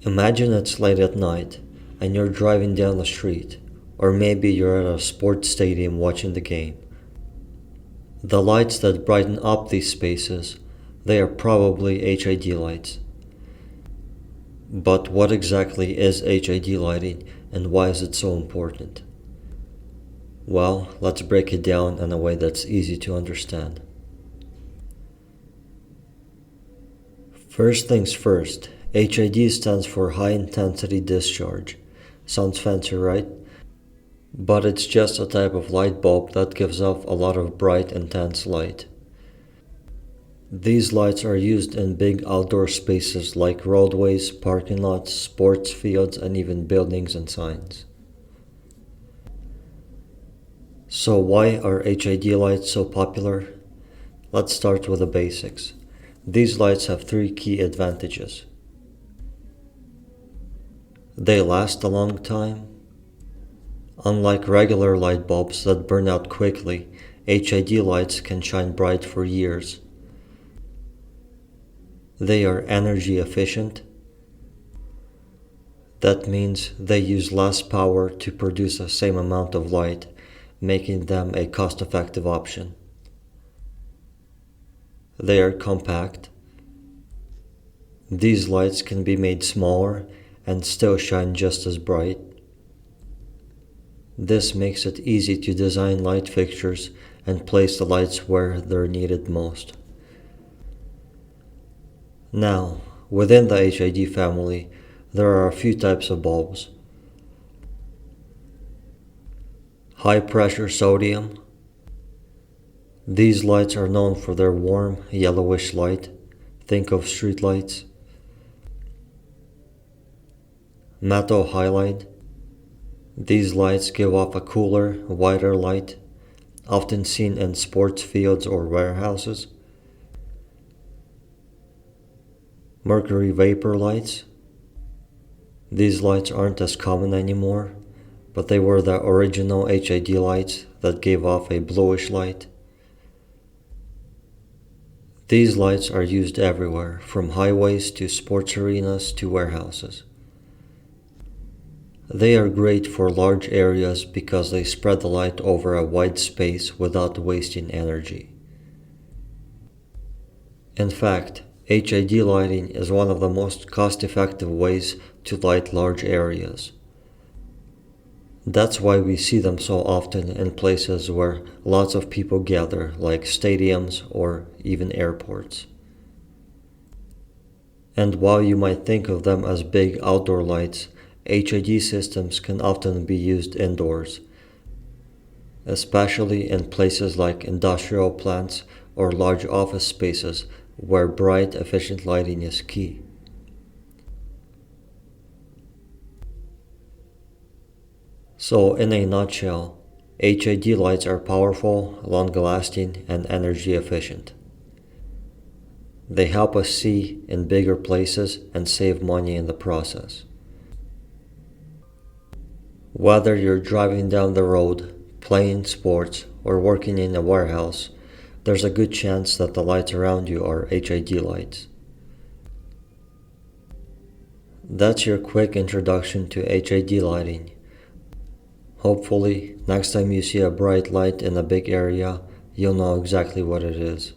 Imagine it's late at night and you're driving down the street, or maybe you're at a sports stadium watching the game. The lights that brighten up these spaces, they are probably HID lights. But what exactly is HID lighting and why is it so important? Well, let's break it down in a way that's easy to understand. First things first, HID stands for High-Intensity Discharge. Sounds fancy, right? But it's just a type of light bulb that gives off a lot of bright, intense light. These lights are used in big outdoor spaces like roadways, parking lots, sports fields, and even buildings and signs. So why are HID lights so popular? Let's start with the basics. These lights have three key advantages. They last a long time. Unlike regular light bulbs that burn out quickly, HID lights can shine bright for years. They are energy efficient. That means they use less power to produce the same amount of light, making them a cost-effective option. They are compact. These lights can be made smaller and still shine just as bright. This makes it easy to design light fixtures and place the lights where they're needed most. Now, within the HID family, there are a few types of bulbs. High pressure sodium. These lights are known for their warm, yellowish light. Think of street lights. Metal halide. These lights give off a cooler, whiter light, often seen in sports fields or warehouses. Mercury vapor lights. These lights aren't as common anymore, but they were the original HID lights that gave off a bluish light. These lights are used everywhere, from highways to sports arenas to warehouses. They are great for large areas because they spread the light over a wide space without wasting energy. In fact, HID lighting is one of the most cost-effective ways to light large areas. That's why we see them so often in places where lots of people gather, like stadiums or even airports. And while you might think of them as big outdoor lights, HID systems can often be used indoors, especially in places like industrial plants or large office spaces where bright, efficient lighting is key. So, in a nutshell, HID lights are powerful, long-lasting, and energy efficient. They help us see in bigger places and save money in the process. Whether you're driving down the road, playing sports, or working in a warehouse, there's a good chance that the lights around you are HID lights. That's your quick introduction to HID lighting. Hopefully, next time you see a bright light in a big area, you'll know exactly what it is.